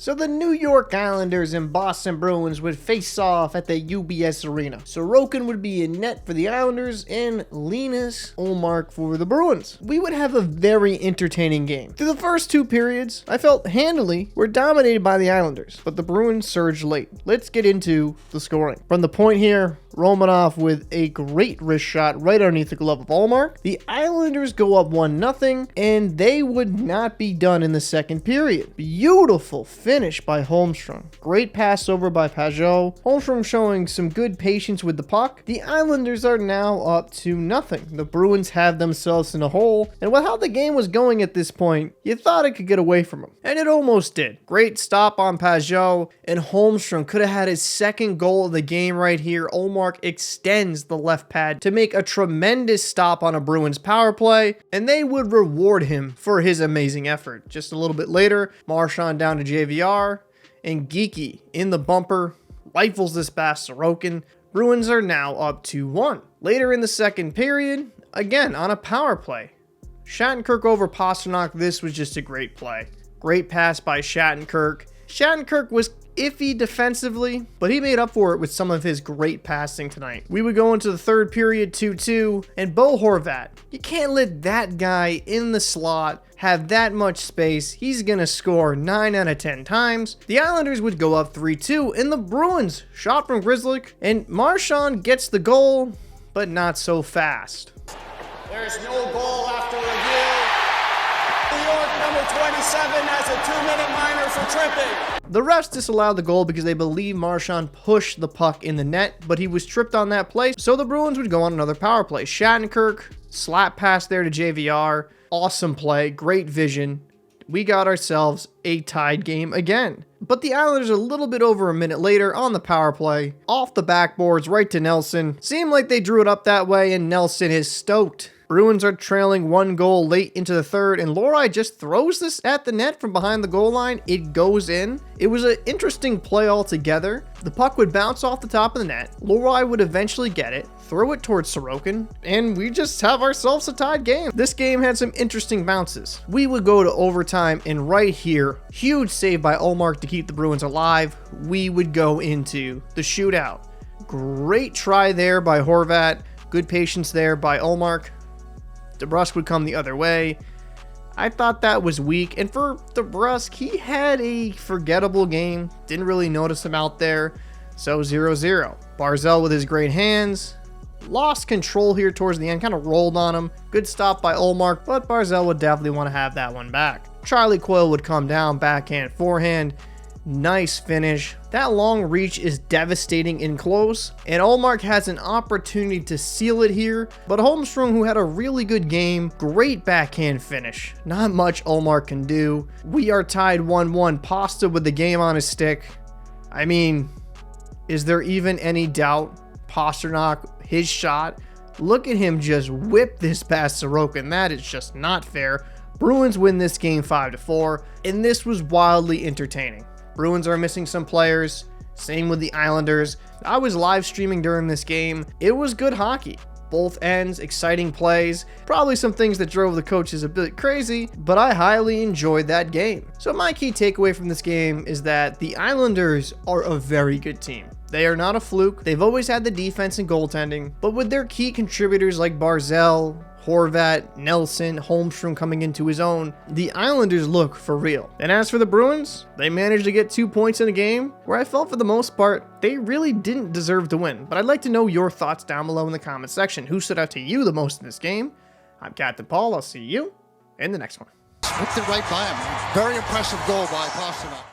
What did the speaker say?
So the New York Islanders and Boston Bruins would face off at the UBS Arena. Sorokin would be in net for the Islanders and Linus Ullmark for the Bruins. We would have a very entertaining game. Through the first two periods, I felt handily were dominated by the Islanders, but the Bruins surged late. Let's get into the scoring. From the point here, Romanov with a great wrist shot right underneath the glove of Ullmark. The Islanders go up 1-0, and they would not be done in the second period. Beautiful finish by Holmstrom. Great pass over by Pajot. Holmstrom showing some good patience with the puck. The Islanders are now up 2-0. The Bruins have themselves in a hole, and with how the game was going at this point, you thought it could get away from them. And it almost did. Great stop on Pajot, and Holmstrom could have had his second goal of the game right here. Ullmark extends the left pad to make a tremendous stop on a Bruins power play, and they would reward him for his amazing effort. Just a little bit later, Marchand down to JVR, and Geeky in the bumper rifles this past Sorokin. Bruins are now up 2-1. Later in the second period, again on a power play, Shattenkirk over Pastrnak. This was just a great play. Great pass by Shattenkirk. Shattenkirk was iffy defensively, but he made up for it with some of his great passing tonight. We would go into the third period 2-2, and Bo Horvat, you can't let that guy in the slot have that much space. He's gonna score 9 out of 10 times. The Islanders would go up 3-2, and the Bruins shot from Grzelcyk, and Marchand gets the goal, but not so fast. There's no goal after review. New York, number 27, has a 2-minute minor for tripping. The refs disallowed the goal because they believe Marchand pushed the puck in the net, but he was tripped on that play, so the Bruins would go on another power play. Shattenkirk, slap pass there to JVR. Awesome play, great vision. We got ourselves a tied game again. But the Islanders a little bit over a minute later on the power play, off the backboards right to Nelson. Seemed like they drew it up that way, and Nelson is stoked. Bruins are trailing 1 goal late into the third, and Lohrei just throws this at the net from behind the goal line. It goes in. It was an interesting play altogether. The puck would bounce off the top of the net. Lohrei would eventually get it, throw it towards Sorokin, and we just have ourselves a tied game. This game had some interesting bounces. We would go to overtime, and right here, huge save by Ullmark to keep the Bruins alive. We would go into the shootout. Great try there by Horvat. Good patience there by Ullmark. DeBrusk would come the other way. I thought that was weak, and for DeBrusk, he had a forgettable game. Didn't really notice him out there, so 0-0. Barzal with his great hands. Lost control here towards the end, kind of rolled on him. Good stop by Ullmark, but Barzal would definitely want to have that one back. Charlie Coyle would come down, backhand, forehand. Nice finish. That long reach is devastating in close, and Ullmark has an opportunity to seal it here, but Holmstrom, who had a really good game, great backhand finish. Not much Ullmark can do. We are tied 1-1. Pasta with the game on his stick. I mean, is there even any doubt? Pastrnak, his shot. Look at him just whip this past Sorokin. That is just not fair. Bruins win this game 5-4, and this was wildly entertaining. Bruins are missing some players. Same with the Islanders. I was live streaming during this game. It was good hockey. Both ends, exciting plays. Probably some things that drove the coaches a bit crazy, but I highly enjoyed that game. So my key takeaway from this game is that the Islanders are a very good team. They are not a fluke. They've always had the defense and goaltending, but with their key contributors like Barzal, Horvat, Nelson, Holmstrom coming into his own, the Islanders look for real. And as for the Bruins, they managed to get 2 points in a game where I felt for the most part, they really didn't deserve to win. But I'd like to know your thoughts down below in the comment section. Who stood out to you the most in this game? I'm Captain Paul. I'll see you in the next one. Whipped it right by him. Very impressive goal by Pastrnak.